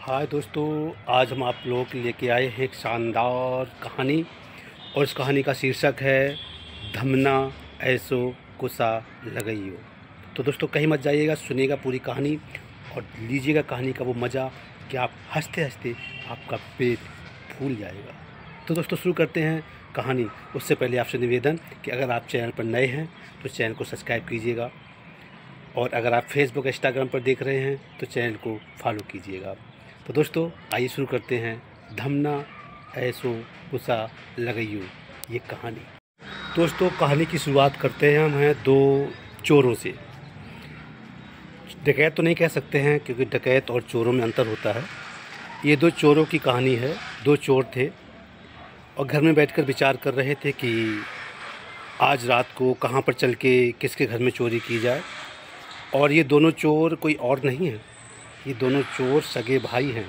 हाय दोस्तों, आज हम आप लोगों के लेके आए हैं एक शानदार कहानी। और इस कहानी का शीर्षक है धमना ऐसो कुसा लगइयो। तो दोस्तों कहीं मत जाइएगा, सुनिएगा पूरी कहानी और लीजिएगा कहानी का वो मज़ा कि आप हंसते हंसते आपका पेट फूल जाएगा। तो दोस्तों शुरू करते हैं कहानी। उससे पहले आपसे निवेदन कि अगर आप चैनल पर नए हैं तो चैनल को सब्सक्राइब कीजिएगा, और अगर आप फेसबुक इंस्टाग्राम पर देख रहे हैं तो चैनल को फॉलो कीजिएगा। तो दोस्तों आइए शुरू करते हैं धमना ऐसो कुसा लगइयो ये कहानी। दोस्तों कहानी की शुरुआत करते हैं हम दो चोरों से। डकैत तो नहीं कह सकते हैं क्योंकि डकैत और चोरों में अंतर होता है। ये दो चोरों की कहानी है। दो चोर थे और घर में बैठकर विचार कर रहे थे कि आज रात को कहाँ पर चल के किसके घर में चोरी की जाए। और ये दोनों चोर कोई और नहीं है, ये दोनों चोर सगे भाई हैं।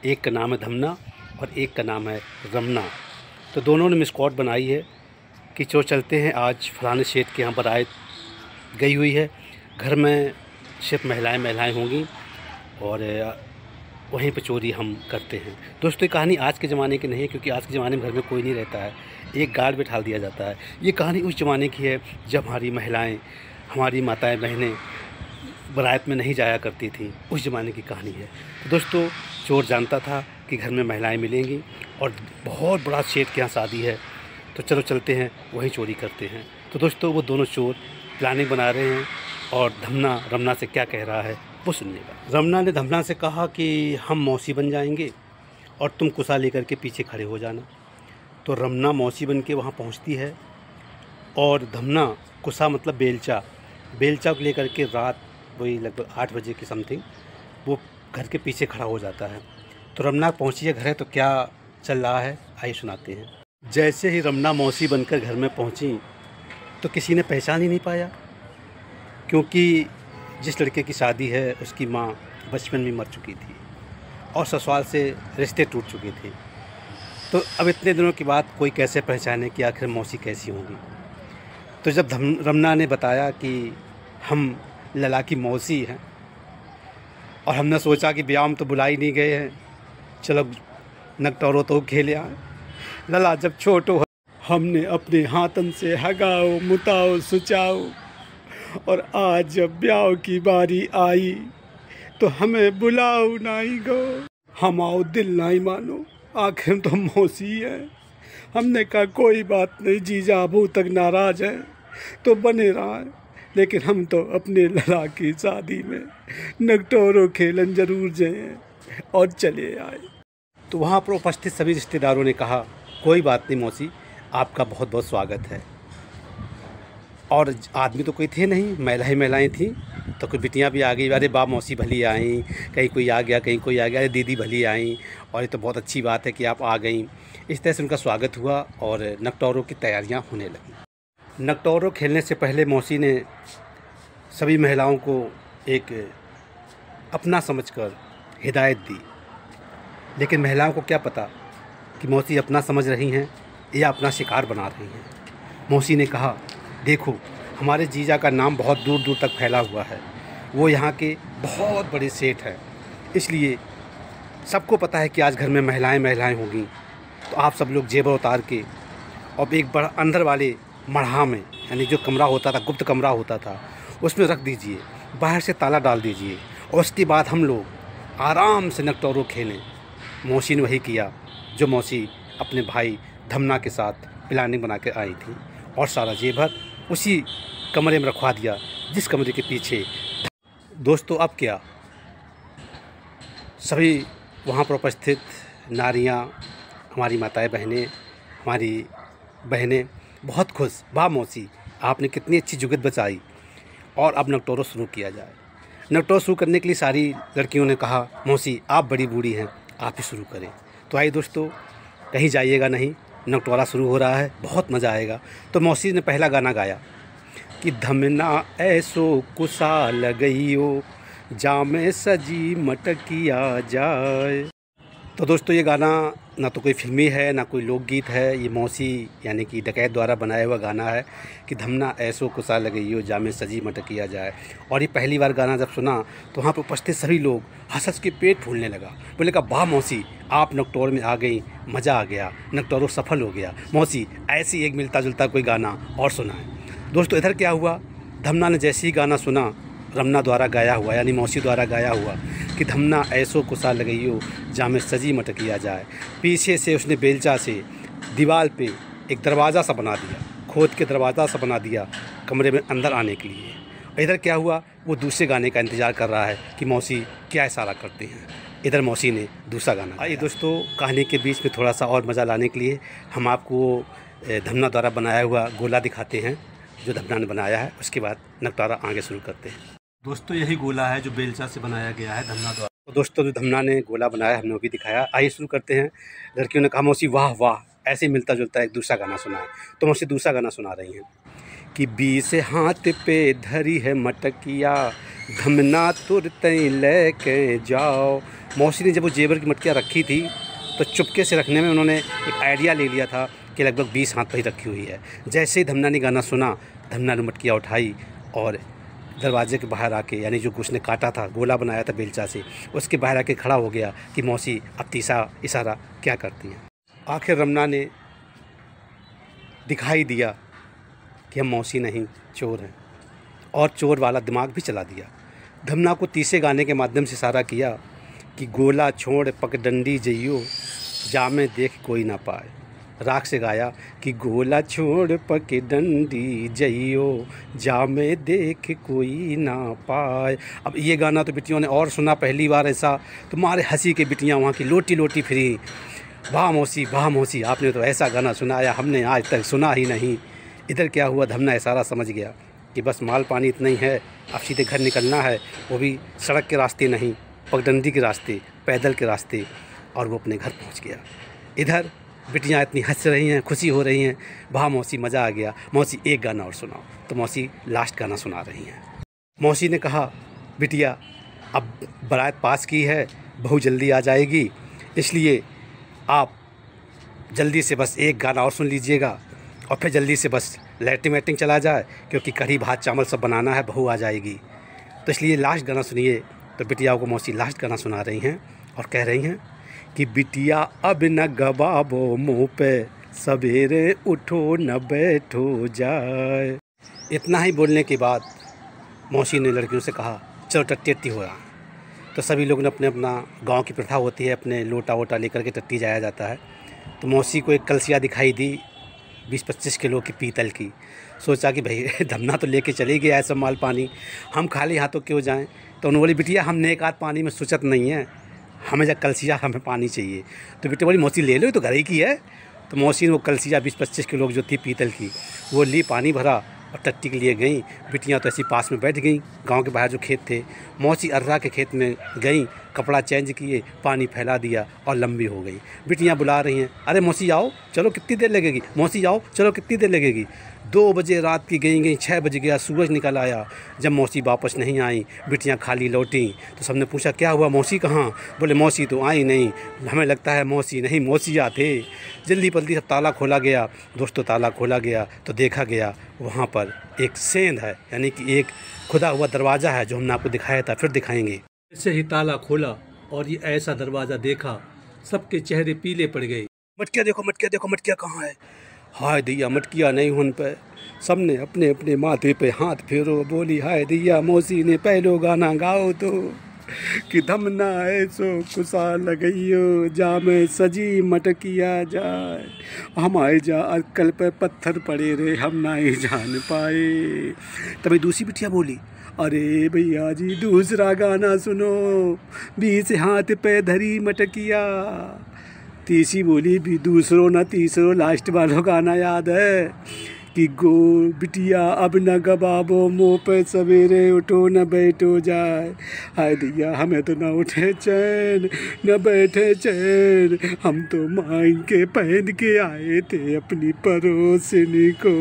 एक का नाम है धमना और एक का नाम है रमना। तो दोनों ने मिसकॉल बनाई है कि चलो चलते हैं, आज फलाने शेठ के यहाँ बारात गई हुई है, घर में सिर्फ महिलाएं होंगी और वहीं पर चोरी हम करते हैं। दोस्तों ये कहानी आज के ज़माने की नहीं है क्योंकि आज के ज़माने में घर में कोई नहीं रहता है, एक गार्ड बैठा दिया जाता है। ये कहानी उस ज़माने की है जब हमारी महिलाएँ, हमारी माताएँ बहनें बारात में नहीं जाया करती थी, उस ज़माने की कहानी है। तो दोस्तों चोर जानता था कि घर में महिलाएं मिलेंगी और बहुत बड़ा सेठ के यहाँ शादी है, तो चलो चलते हैं वहीं चोरी करते हैं। तो दोस्तों वो दोनों चोर प्लानिंग बना रहे हैं और धमना रमना से क्या कह रहा है वो सुनिएगा। रमना ने धमना से कहा कि हम मौसी बन जाएंगे और तुम कुसा लेकर के पीछे खड़े हो जाना। तो रमना मौसी बन के वहाँ पहुँचती है और धमना कुसा मतलब बेलचा को लेकर के रात वही लगभग 8 बजे की समथिंग वो घर के पीछे खड़ा हो जाता है। तो रमना पहुंची है घर है, तो क्या चल रहा है आइए सुनाते हैं। जैसे ही रमना मौसी बनकर घर में पहुंची तो किसी ने पहचान ही नहीं पाया, क्योंकि जिस लड़के की शादी है उसकी माँ बचपन में मर चुकी थी और ससुराल से रिश्ते टूट चुके थे। तो अब इतने दिनों के बाद कोई कैसे पहचाने कि आखिर मौसी कैसी होंगी। तो जब रमना ने बताया कि हम लला की मौसी हैं और हमने सोचा कि ब्याह में तो बुलाई नहीं गए हैं, चलो नकटोरो तो खेले आए। लला जब छोटो हमने अपने हाथन से हगाओ मुताओ सुचाओ, और आज जब ब्याह की बारी आई तो हमें बुलाओ नहीं गो, हम आओ दिल नहीं मानो, आखिर तो मौसी है। हमने कहा कोई बात नहीं, जीजा अबू तक नाराज़ है तो बने रहा है, लेकिन हम तो अपने लला की शादी में नगटोरो खेलन जरूर जाएं और चले आए। तो वहाँ पर उपस्थित सभी रिश्तेदारों ने कहा कोई बात नहीं मौसी, आपका बहुत बहुत स्वागत है। और आदमी तो कोई थे नहीं, महिलाएं थीं। तो कुछ बिटियाँ भी आ गई, अरे बा मौसी भली आई, कहीं कोई आ गया कहीं कोई आ गया, अरे दीदी भली आई, और ये तो बहुत अच्छी बात है कि आप आ गई। इस तरह से उनका स्वागत हुआ और नगटोरो की तैयारियाँ होने लगीं। नगटोरो खेलने से पहले मौसी ने सभी महिलाओं को एक अपना समझकर हिदायत दी, लेकिन महिलाओं को क्या पता कि मौसी अपना समझ रही हैं या अपना शिकार बना रही हैं। मौसी ने कहा देखो हमारे जीजा का नाम बहुत दूर दूर तक फैला हुआ है, वो यहाँ के बहुत बड़े सेठ हैं, इसलिए सबको पता है कि आज घर में महिलाएं होंगी। तो आप सब लोग जेवर उतार के और एक बड़ा अंदर वाले मढ़ा में, यानी जो कमरा होता था, गुप्त कमरा होता था, उसमें रख दीजिए, बाहर से ताला डाल दीजिए, और उसके बाद हम लोग आराम से नगटोरो खेलें। मौसी ने वही किया जो मौसी अपने भाई धमना के साथ प्लानिंग बना के आई थी, और सारा जेवर उसी कमरे में रखवा दिया जिस कमरे के पीछे। दोस्तों अब क्या, सभी वहाँ पर उपस्थित नारियाँ, हमारी माताएं बहनें बहुत खुश, वाह मौसी आपने कितनी अच्छी जुगत बचाई, और अब नगटोरो शुरू किया जाए। नगटोरो शुरू करने के लिए सारी लड़कियों ने कहा मौसी आप बड़ी बूढ़ी हैं, आप ही शुरू करें। तो आइए दोस्तों कहीं जाइएगा नहीं, नगटोरा शुरू हो रहा है, बहुत मज़ा आएगा। तो मौसी ने पहला गाना गाया कि धमना ऐसो कुसा लगइयो, जामे सजी मटकिया जाए। तो दोस्तों ये गाना ना तो कोई फिल्मी है ना कोई लोकगीत है, ये मौसी यानी कि डकैत द्वारा बनाया हुआ गाना है कि धमना ऐसो कुसा लगइयो जामे सजी मटकिया जाए। और ये पहली बार गाना जब सुना तो वहाँ पर उपस्थित सभी लोग हंस हंस के पेट फूलने लगा। बोले कहा वाह मौसी, आप नकटोर में आ गई, मज़ा आ गया, नकटोरो सफल हो गया। मौसी ऐसी एक मिलता जुलता कोई गाना और सुनाए। दोस्तों इधर क्या हुआ, धमना ने जैसे ही गाना सुना रमना द्वारा गाया हुआ यानी मौसी द्वारा गाया हुआ कि धमना ऐसो कुसा लगइयो जामे सजी मटकिया जाए, पीछे से उसने बेलचा से दीवार पे एक दरवाज़ा सा बना दिया, खोद के दरवाज़ा सा बना दिया कमरे में अंदर आने के लिए। इधर क्या हुआ, वो दूसरे गाने का इंतज़ार कर रहा है कि मौसी क्या इशारा करते हैं। इधर मौसी ने दूसरा गाना। आइए दोस्तों, कहानी के बीच में थोड़ा सा और मज़ा लाने के लिए हम आपको धमना द्वारा बनाया हुआ गोला दिखाते हैं जो धमना ने बनाया है। उसके बाद नकटारा आगे शुरू करते हैं। दोस्तों यही गोला है जो बेलचा से बनाया गया है धमना द्वारा। तो दोस्तों जो धमना ने गोला बनाया हमने वो भी दिखाया। आइए शुरू करते हैं। लड़कियों ने कहा मौसी वाह वाह, ऐसे ही मिलता जुलता एक दूसरा गाना सुनाए। तो मौसी दूसरा गाना सुना रही हैं कि 20 हाथ पे धरी है मटकिया, धमना तुरते लेके जाओ। मौसी ने जब वो जेवर की मटकियाँ रखी थी तो चुपके से रखने में उन्होंने एक आइडिया ले लिया था कि लगभग 20 हाथ पर ही रखी हुई है। जैसे ही धमना ने गाना सुना, धमना ने मटकियाँ उठाई और दरवाजे के बाहर आके यानी जो उसने काटा था, गोला बनाया था बेलचा से, उसके बाहर आके खड़ा हो गया कि मौसी अब तीसरा इशारा क्या करती हैं। आखिर रमना ने दिखाई दिया कि हम मौसी नहीं चोर हैं और चोर वाला दिमाग भी चला दिया। धमना को तीसरे गाने के माध्यम से इशारा किया कि गोला छोड़ पगडंडी जइयो जामे देख कोई ना पाए। राग से गाया कि गोला छोड़ पगडंडी जइयो जामे देख कोई ना पाए। अब ये गाना तो बिटियों ने और सुना पहली बार ऐसा, तो मारे हंसी के बिटियाँ वहाँ की लोटी लोटी फिरी। वाह मौसी, आपने तो ऐसा गाना सुनाया हमने आज तक सुना ही नहीं। इधर क्या हुआ, धमना इशारा समझ गया कि बस माल पानी इतना ही है, अब सीधे घर निकलना है, वो भी सड़क के रास्ते नहीं, पगडंडी के रास्ते, पैदल के रास्ते, और वो अपने घर पहुंच गया। इधर बिटियां इतनी हंस रही हैं, खुशी हो रही हैं, वाह मौसी मज़ा आ गया, मौसी एक गाना और सुनाओ। तो मौसी लास्ट गाना सुना रही हैं। मौसी ने कहा बिटिया अब बारात पास की है, बहू जल्दी आ जाएगी, इसलिए आप जल्दी से बस एक गाना और सुन लीजिएगा और फिर जल्दी से बस लैट्रिन वैट्रिन चला जाए, क्योंकि कढ़ी भात चावल सब बनाना है, बहू आ जाएगी। तो इसलिए लास्ट गाना सुनिए। तो बिटिया को मौसी लास्ट गाना सुना रही हैं और कह रही हैं कि बिटिया अब न गवाबो मुँह पे, सवेरे उठो न बैठो जाए। इतना ही बोलने के बाद मौसी ने लड़कियों से कहा चलो टट्टी हो रहा। तो सभी लोग ने अपने अपना गांव की प्रथा होती है, अपने लोटा वोटा लेकर के टट्टी जाया जाता है। तो मौसी को एक कलसिया दिखाई दी 20-25 किलो की पीतल की। सोचा कि भाई धमना तो लेके चली गया है सब माल पानी, हम खाली हाथों क्यों जाएं। तो उन्होंने बोली बिटिया हमने एक आध पानी में सोचत नहीं है, हमें जब कलसिया हमें पानी चाहिए। तो बेटे बोली मौसी ले लो, तो घर ही की है। तो मौसी ने वो कलसिया 20-25 किलो जो थी पीतल की वो ली, पानी भरा और टट्टी के लिए गई। बिटियाँ तो ऐसी पास में बैठ गई। गांव के बाहर जो खेत थे, मौसी अर्रा के खेत में गई, कपड़ा चेंज किए, पानी फैला दिया और लंबी हो गई। बिटियाँ बुला रही हैं, अरे मौसी आओ, चलो कितनी देर लगेगी, मौसी आओ, चलो कितनी देर लगेगी। 2 बजे रात की गई, 6 बज गया, सूरज निकल आया। जब मौसी वापस नहीं आई, बिटियाँ खाली लौटी। तो सबने पूछा क्या हुआ, मौसी कहाँ? बोले मौसी तो आई नहीं, हमें लगता है मौसी नहीं मौसिया थे। जल्दी जल्दी सब ताला खोला गया। दोस्तों ताला खोला गया तो देखा गया वहाँ पर एक सेंध है, यानी कि एक खुदा हुआ दरवाज़ा है जो हमने आपको दिखाया था, फिर दिखाएंगे। जैसे ही ताला खोला और ये ऐसा दरवाज़ा देखा, सबके चेहरे पीले पड़ गए। मटकिया देखो, मटकिया देखो, मटकिया कहाँ है? हाय दैया मटकिया नहीं उन पे। सबने अपने अपने माथे पे हाथ फेरो, बोली हाय दैया मौसी ने पहलो गाना गाओ तो कि धमना ऐसो कुसा लगइयो जामे सजी मटकिया जाए। हमारे जा अक्कल पे पत्थर पड़े रे, हम ना ही जान पाए। तभी दूसरी बिटिया बोली अरे भैया जी दूसरा गाना सुनो, 20 हाथ पे धरी मटकिया। तीसरी बोली भी दूसरो ना तीसरो, लास्ट वाला गाना याद है कि गो बिटिया अब न गबाबो मुँह पे, सवेरे उठो न बैठो जाए। हाय दैया हमें तो न उठे चैन न बैठे चैन, हम तो मांग के पहन के आए थे अपनी पड़ोसिनी को।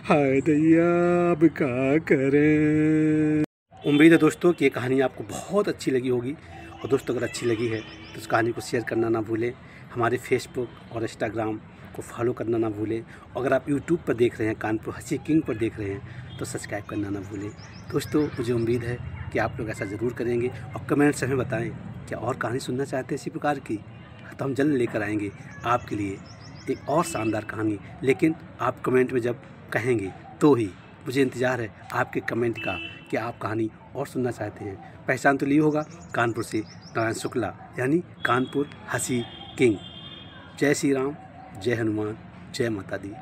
हाय दैया अब क्या करें। उम्मीद है दोस्तों कि ये कहानी आपको बहुत अच्छी लगी होगी और दोस्तों अगर अच्छी लगी है तो उस कहानी को शेयर करना ना भूलें। हमारे फेसबुक और इंस्टाग्राम को फॉलो करना ना भूलें। अगर आप यूट्यूब पर देख रहे हैं, कानपुर हंसी किंग पर देख रहे हैं, तो सब्सक्राइब करना ना भूलें। दोस्तों मुझे उम्मीद है कि आप लोग ऐसा ज़रूर करेंगे और कमेंट्स हमें बताएं क्या और कहानी सुनना चाहते हैं इसी प्रकार की, तो हम जल्द लेकर आएंगे आपके लिए एक और शानदार कहानी। लेकिन आप कमेंट में जब कहेंगे तो ही मुझे इंतज़ार है आपके कमेंट का कि आप कहानी और सुनना चाहते हैं। पहचान तो लिए होगा, कानपुर से नारायण शुक्ला यानी कानपुर हंसी किंग। जय श्री राम, जय हनुमान, जय माता दी।